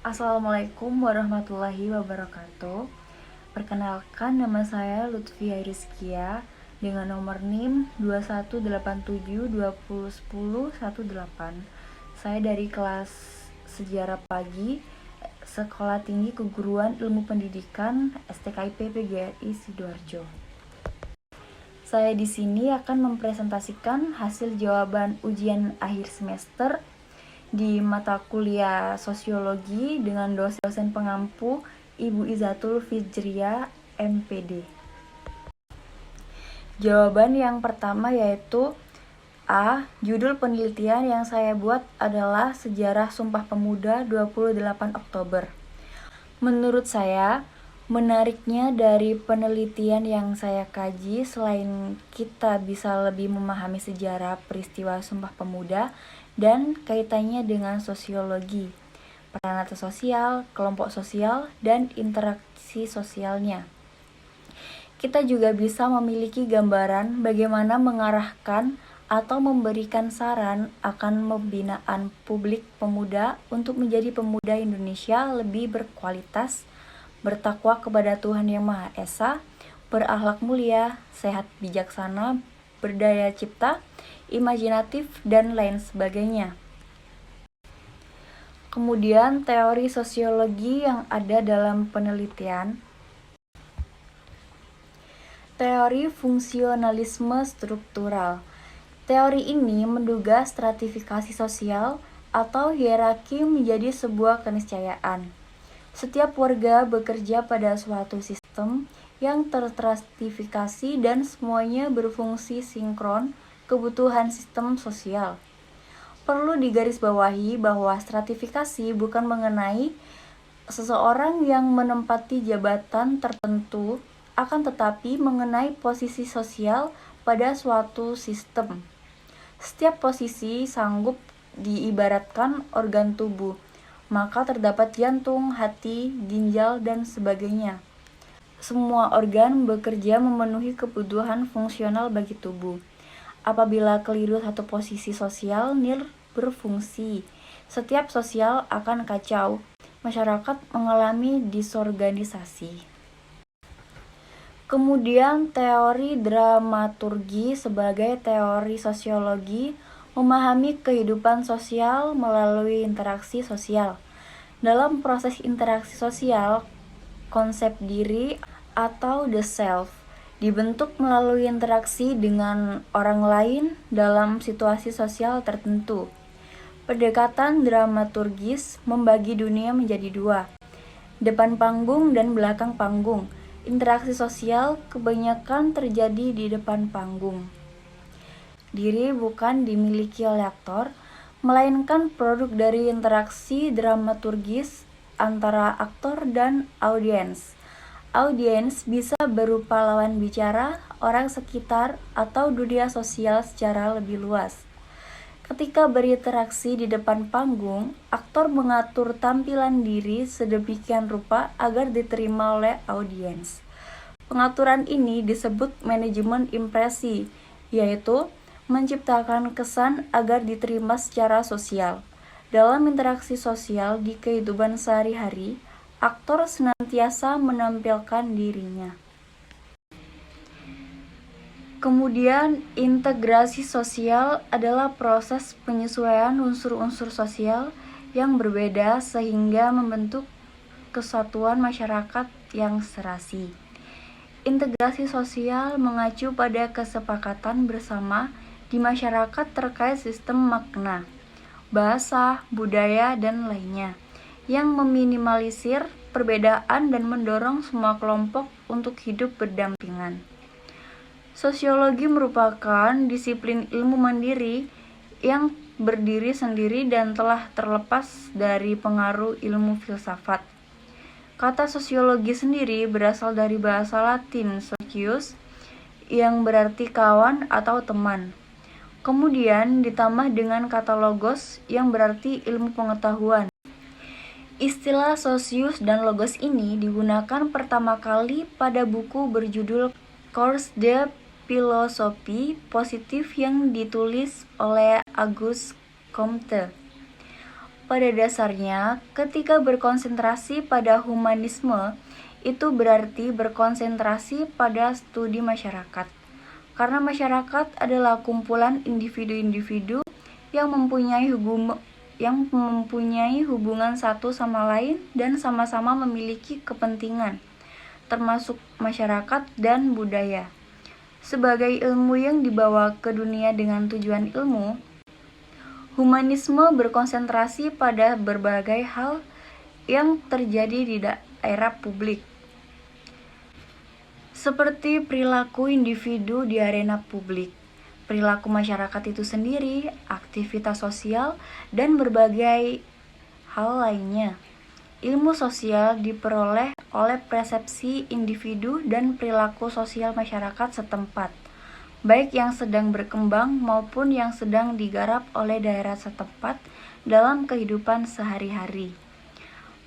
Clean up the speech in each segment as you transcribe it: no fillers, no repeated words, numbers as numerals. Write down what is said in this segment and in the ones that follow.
Assalamualaikum warahmatullahi wabarakatuh. Perkenalkan, nama saya Lutfia Rizkia dengan nomor NIM 2187201018. Saya dari kelas Sejarah Pagi, Sekolah Tinggi Keguruan Ilmu Pendidikan STKIP PGRI Sidoarjo. Saya di sini akan mempresentasikan hasil jawaban ujian akhir semester di mata kuliah Sosiologi dengan dosen pengampu Ibu Izatul Fijria, MPD. Jawaban yang pertama yaitu A. Judul penelitian yang saya buat adalah Sejarah Sumpah Pemuda 28 Oktober. Menurut saya, menariknya dari penelitian yang saya kaji, selain kita bisa lebih memahami sejarah peristiwa Sumpah Pemuda dan kaitannya dengan sosiologi, peran atas sosial, kelompok sosial, dan interaksi sosialnya. Kita juga bisa memiliki gambaran bagaimana mengarahkan atau memberikan saran akan pembinaan publik pemuda untuk menjadi pemuda Indonesia lebih berkualitas, bertakwa kepada Tuhan Yang Maha Esa, berakhlak mulia, sehat bijaksana, berdaya cipta, imajinatif, dan lain sebagainya. Kemudian teori sosiologi yang ada dalam penelitian. Teori fungsionalisme struktural. Teori ini menduga stratifikasi sosial atau hierarki menjadi sebuah keniscayaan. Setiap warga bekerja pada suatu sistem yang terstratifikasi dan semuanya berfungsi sinkron kebutuhan sistem sosial. Perlu digarisbawahi bahwa stratifikasi bukan mengenai seseorang yang menempati jabatan tertentu, akan tetapi mengenai posisi sosial pada suatu sistem. Setiap posisi sanggup diibaratkan organ tubuh, maka terdapat jantung, hati, ginjal, dan sebagainya. Semua organ bekerja memenuhi kebutuhan fungsional bagi tubuh. Apabila keliru satu posisi sosial nil berfungsi, setiap sosial akan kacau. Masyarakat mengalami disorganisasi. Kemudian teori dramaturgi sebagai teori sosiologi memahami kehidupan sosial melalui interaksi sosial. Dalam proses interaksi sosial, konsep diri atau the self dibentuk melalui interaksi dengan orang lain dalam situasi sosial tertentu. Pendekatan dramaturgis membagi dunia menjadi dua, depan panggung dan belakang panggung. Interaksi sosial kebanyakan terjadi di depan panggung. Diri bukan dimiliki oleh aktor, melainkan produk dari interaksi dramaturgis antara aktor dan audiens. Audiens bisa berupa lawan bicara, orang sekitar, atau dunia sosial secara lebih luas. Ketika berinteraksi di depan panggung, aktor mengatur tampilan diri sedemikian rupa agar diterima oleh audiens. Pengaturan ini disebut manajemen impresi, yaitu menciptakan kesan agar diterima secara sosial. Dalam interaksi sosial di kehidupan sehari-hari, aktor senantiasa menampilkan dirinya. Kemudian, integrasi sosial adalah proses penyesuaian unsur-unsur sosial yang berbeda sehingga membentuk kesatuan masyarakat yang serasi. Integrasi sosial mengacu pada kesepakatan bersama di masyarakat terkait sistem makna, bahasa, budaya, dan lainnya, yang meminimalisir perbedaan dan mendorong semua kelompok untuk hidup berdampingan. Sosiologi merupakan disiplin ilmu mandiri yang berdiri sendiri dan telah terlepas dari pengaruh ilmu filsafat. Kata sosiologi sendiri berasal dari bahasa Latin socius yang berarti kawan atau teman. Kemudian ditambah dengan kata logos yang berarti ilmu pengetahuan. Istilah sosius dan logos ini digunakan pertama kali pada buku berjudul Cours de Philosophie Positif yang ditulis oleh Auguste Comte. Pada dasarnya, ketika berkonsentrasi pada humanisme, itu berarti berkonsentrasi pada studi masyarakat. Karena masyarakat adalah kumpulan individu-individu yang mempunyai hubungan satu sama lain dan sama-sama memiliki kepentingan, termasuk masyarakat dan budaya. Sebagai ilmu yang dibawa ke dunia dengan tujuan ilmu, humanisme berkonsentrasi pada berbagai hal yang terjadi di daerah publik, seperti perilaku individu di arena publik, perilaku masyarakat itu sendiri, aktivitas sosial, dan berbagai hal lainnya. Ilmu sosial diperoleh oleh persepsi individu dan perilaku sosial masyarakat setempat, baik yang sedang berkembang maupun yang sedang digarap oleh daerah setempat dalam kehidupan sehari-hari.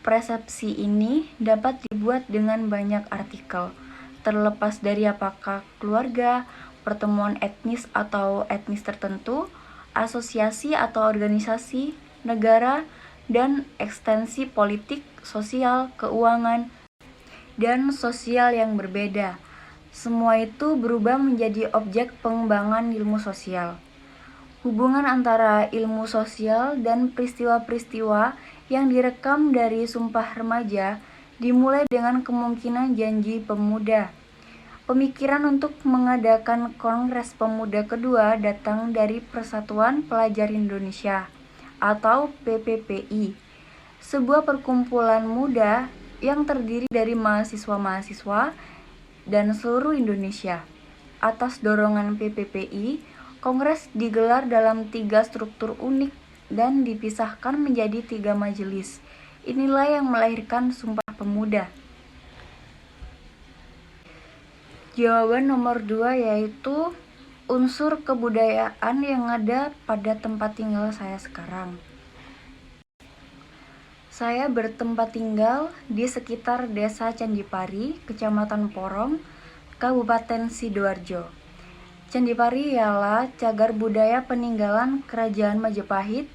Persepsi ini dapat dibuat dengan banyak artikel, terlepas dari apakah keluarga, pertemuan etnis atau etnis tertentu, asosiasi atau organisasi, negara, dan ekstensi politik, sosial, keuangan, dan sosial yang berbeda. Semua itu berubah menjadi objek pengembangan ilmu sosial. Hubungan antara ilmu sosial dan peristiwa-peristiwa yang direkam dari Sumpah Remaja dimulai dengan kemungkinan janji pemuda. Pemikiran untuk mengadakan Kongres Pemuda kedua datang dari Persatuan Pelajar Indonesia atau PPPI, sebuah perkumpulan muda yang terdiri dari mahasiswa-mahasiswa dan seluruh Indonesia. Atas dorongan PPPI, Kongres digelar dalam 3 struktur unik dan dipisahkan menjadi 3 majelis. Inilah yang melahirkan Sumpah Pemuda. Jawaban nomor 2 yaitu unsur kebudayaan yang ada pada tempat tinggal saya sekarang. Saya bertempat tinggal di sekitar Desa Candipari, Kecamatan Porong, Kabupaten Sidoarjo. Candipari ialah cagar budaya peninggalan Kerajaan Majapahit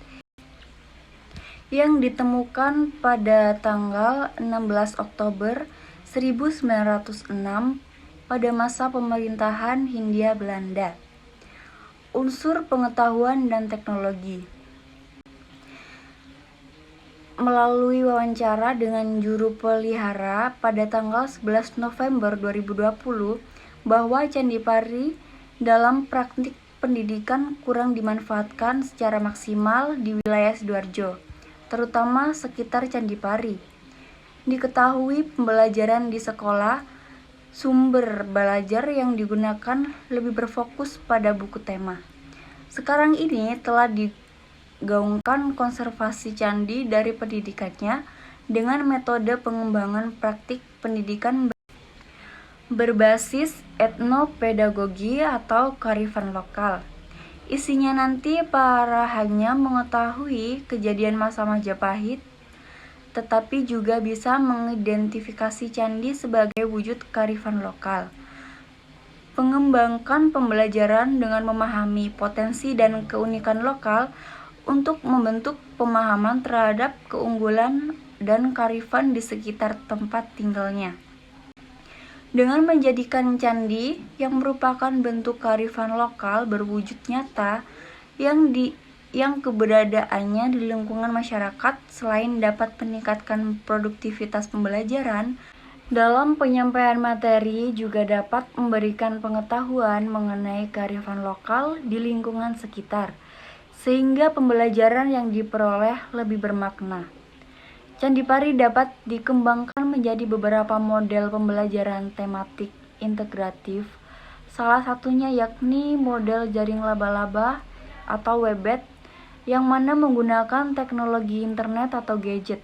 yang ditemukan pada tanggal 16 Oktober 1906 pada masa pemerintahan Hindia Belanda. Unsur pengetahuan dan teknologi. Melalui wawancara dengan juru pelihara pada tanggal 11 November 2020 bahwa Candipari dalam praktik pendidikan kurang dimanfaatkan secara maksimal di wilayah Sidoarjo, terutama sekitar Candipari. Diketahui pembelajaran di sekolah, sumber belajar yang digunakan lebih berfokus pada buku tema. Sekarang ini telah gaungkan konservasi candi dari pendidikannya dengan metode pengembangan praktik pendidikan berbasis etnopedagogi atau kearifan lokal. Isinya nanti para hanya mengetahui kejadian masa Majapahit, tetapi juga bisa mengidentifikasi candi sebagai wujud kearifan lokal. Mengembangkan pembelajaran dengan memahami potensi dan keunikan lokal untuk membentuk pemahaman terhadap keunggulan dan kearifan di sekitar tempat tinggalnya. Dengan menjadikan candi yang merupakan bentuk kearifan lokal berwujud nyata yang keberadaannya di lingkungan masyarakat selain dapat meningkatkan produktivitas pembelajaran, dalam penyampaian materi juga dapat memberikan pengetahuan mengenai kearifan lokal di lingkungan sekitar, sehingga pembelajaran yang diperoleh lebih bermakna. Candipari dapat dikembangkan menjadi beberapa model pembelajaran tematik integratif, salah satunya yakni model jaring laba-laba atau webet, yang mana menggunakan teknologi internet atau gadget.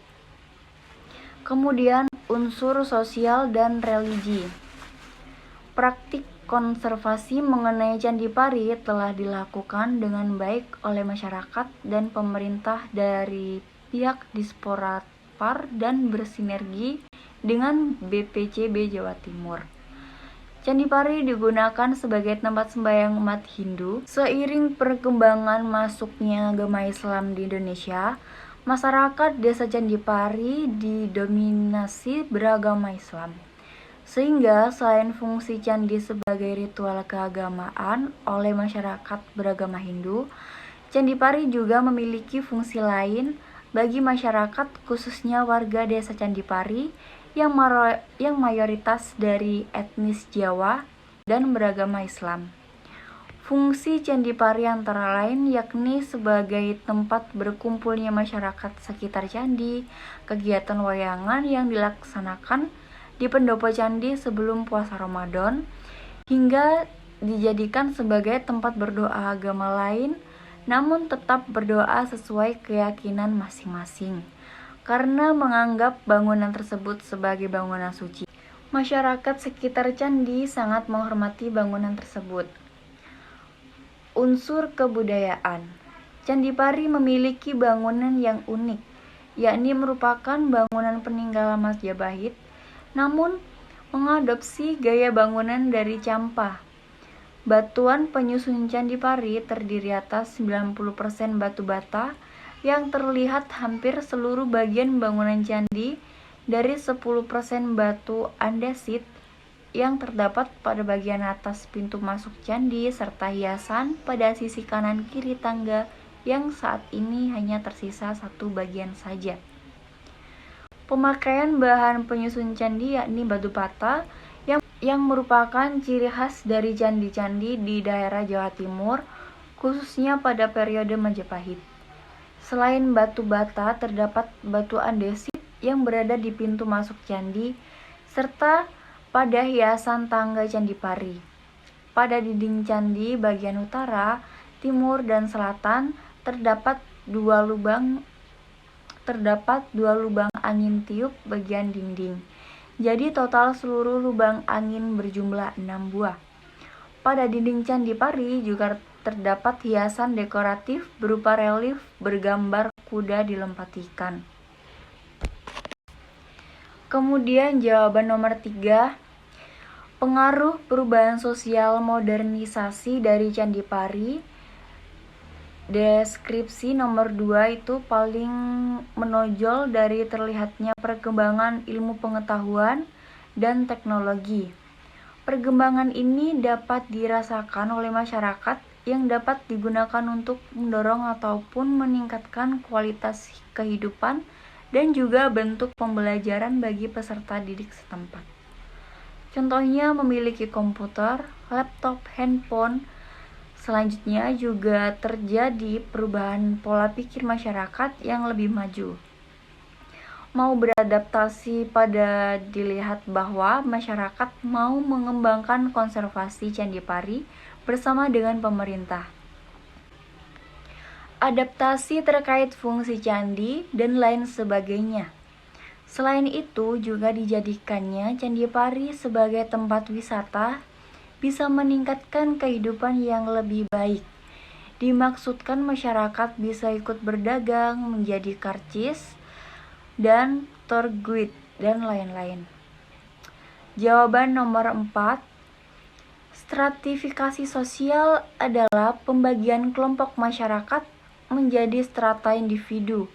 Kemudian unsur sosial dan religi. Praktik konservasi mengenai Candipari telah dilakukan dengan baik oleh masyarakat dan pemerintah dari pihak Disporapar dan bersinergi dengan BPCB Jawa Timur. Candipari digunakan sebagai tempat sembahyang umat Hindu. Seiring perkembangan masuknya agama Islam di Indonesia, Masyarakat Desa Candipari didominasi beragama Islam, sehingga selain fungsi candi sebagai ritual keagamaan oleh masyarakat beragama Hindu, Candipari juga memiliki fungsi lain bagi masyarakat, khususnya warga Desa Candipari yang mayoritas dari etnis Jawa dan beragama Islam. Fungsi Candipari antara lain yakni sebagai tempat berkumpulnya masyarakat sekitar candi, kegiatan wayangan yang dilaksanakan di pendopo candi sebelum puasa Ramadan, hingga dijadikan sebagai tempat berdoa agama lain, namun tetap berdoa sesuai keyakinan masing-masing, karena menganggap bangunan tersebut sebagai bangunan suci. Masyarakat sekitar candi sangat menghormati bangunan tersebut. Unsur kebudayaan. Candipari memiliki bangunan yang unik, yakni merupakan bangunan peninggalan Majapahit, namun mengadopsi gaya bangunan dari Campa. Batuan penyusun Candipari terdiri atas 90% batu bata yang terlihat hampir seluruh bagian bangunan candi, dari 10% batu andesit yang terdapat pada bagian atas pintu masuk candi, serta hiasan pada sisi kanan kiri tangga yang saat ini hanya tersisa satu bagian saja. Pemakaian bahan penyusun candi yakni batu bata yang merupakan ciri khas dari candi-candi di daerah Jawa Timur, khususnya pada periode Majapahit. Selain batu bata, terdapat batu andesit yang berada di pintu masuk candi, serta pada hiasan tangga Candipari. Pada dinding candi bagian utara, timur, dan selatan terdapat dua lubang angin tiup bagian dinding. Jadi total seluruh lubang angin berjumlah 6 buah. Pada dinding Candipari juga terdapat hiasan dekoratif berupa relief bergambar kuda dilempati ikan. Kemudian jawaban nomor 3, pengaruh perubahan sosial modernisasi dari Candipari. Deskripsi nomor 2 itu paling menonjol dari terlihatnya perkembangan ilmu pengetahuan dan teknologi. Perkembangan ini dapat dirasakan oleh masyarakat yang dapat digunakan untuk mendorong ataupun meningkatkan kualitas kehidupan dan juga bentuk pembelajaran bagi peserta didik setempat. Contohnya memiliki komputer, laptop, handphone. Selanjutnya juga terjadi perubahan pola pikir masyarakat yang lebih maju. Mau beradaptasi pada dilihat bahwa masyarakat mau mengembangkan konservasi Candipari bersama dengan pemerintah. Adaptasi terkait fungsi candi dan lain sebagainya. Selain itu juga dijadikannya Candipari sebagai tempat wisata bisa meningkatkan kehidupan yang lebih baik. Dimaksudkan masyarakat bisa ikut berdagang, menjadi karcis, dan tour guide, dan lain-lain. Jawaban nomor 4, stratifikasi sosial adalah pembagian kelompok masyarakat menjadi strata individu.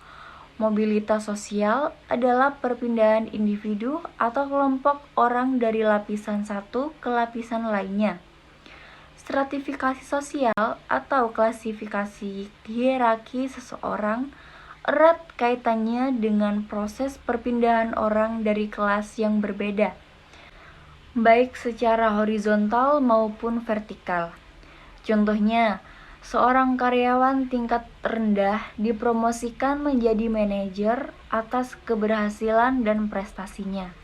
Mobilitas sosial adalah perpindahan individu atau kelompok orang dari lapisan satu ke lapisan lainnya. Stratifikasi sosial atau klasifikasi hierarki seseorang erat kaitannya dengan proses perpindahan orang dari kelas yang berbeda, baik secara horizontal maupun vertikal. Contohnya, seorang karyawan tingkat rendah dipromosikan menjadi manajer atas keberhasilan dan prestasinya,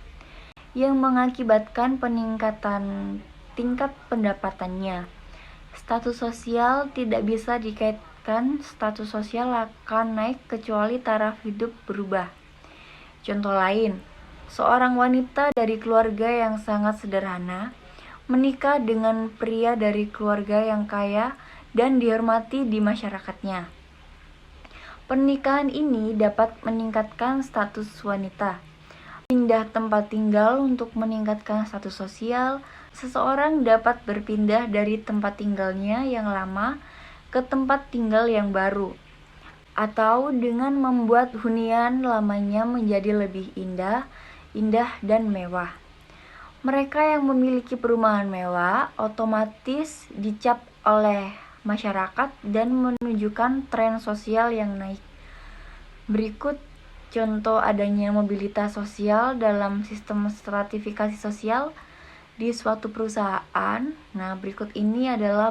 yang mengakibatkan peningkatan tingkat pendapatannya. Status sosial tidak bisa dikaitkan status sosial akan naik kecuali taraf hidup berubah. Contoh lain, seorang wanita dari keluarga yang sangat sederhana menikah dengan pria dari keluarga yang kaya dan dihormati di masyarakatnya. Pernikahan ini dapat meningkatkan status wanita. Pindah tempat tinggal untuk meningkatkan status sosial, seseorang dapat berpindah dari tempat tinggalnya yang lama ke tempat tinggal yang baru. atau dengan membuat hunian lamanya menjadi lebih indah dan mewah. Mereka yang memiliki perumahan mewah otomatis dicap oleh masyarakat dan menunjukkan tren sosial yang naik. Berikut contoh adanya mobilitas sosial dalam sistem stratifikasi sosial di suatu perusahaan. Nah, berikut ini adalah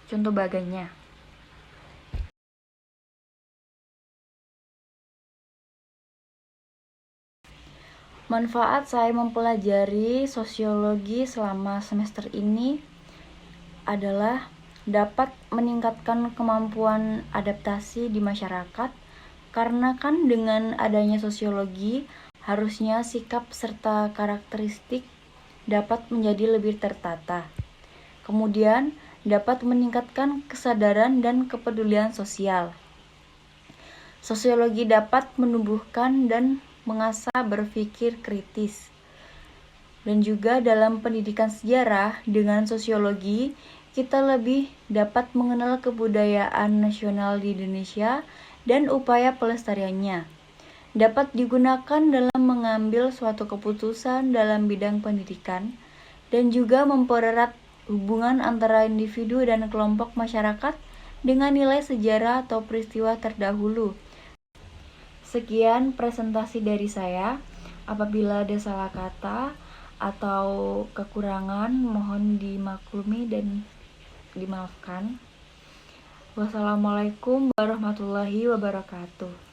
contoh bagannya. Manfaat saya mempelajari sosiologi selama semester ini adalah dapat meningkatkan kemampuan adaptasi di masyarakat, karena kan dengan adanya sosiologi harusnya sikap serta karakteristik dapat menjadi lebih tertata. Kemudian dapat meningkatkan kesadaran dan kepedulian sosial. Sosiologi dapat menumbuhkan dan mengasah berpikir kritis. Dan juga dalam pendidikan sejarah dengan sosiologi, kita lebih dapat mengenal kebudayaan nasional di Indonesia dan upaya pelestariannya. Dapat digunakan dalam mengambil suatu keputusan dalam bidang pendidikan dan juga mempererat hubungan antara individu dan kelompok masyarakat dengan nilai sejarah atau peristiwa terdahulu. Sekian presentasi dari saya. Apabila ada salah kata atau kekurangan, mohon dimaklumi dan dimaafkan. Wassalamualaikum warahmatullahi wabarakatuh.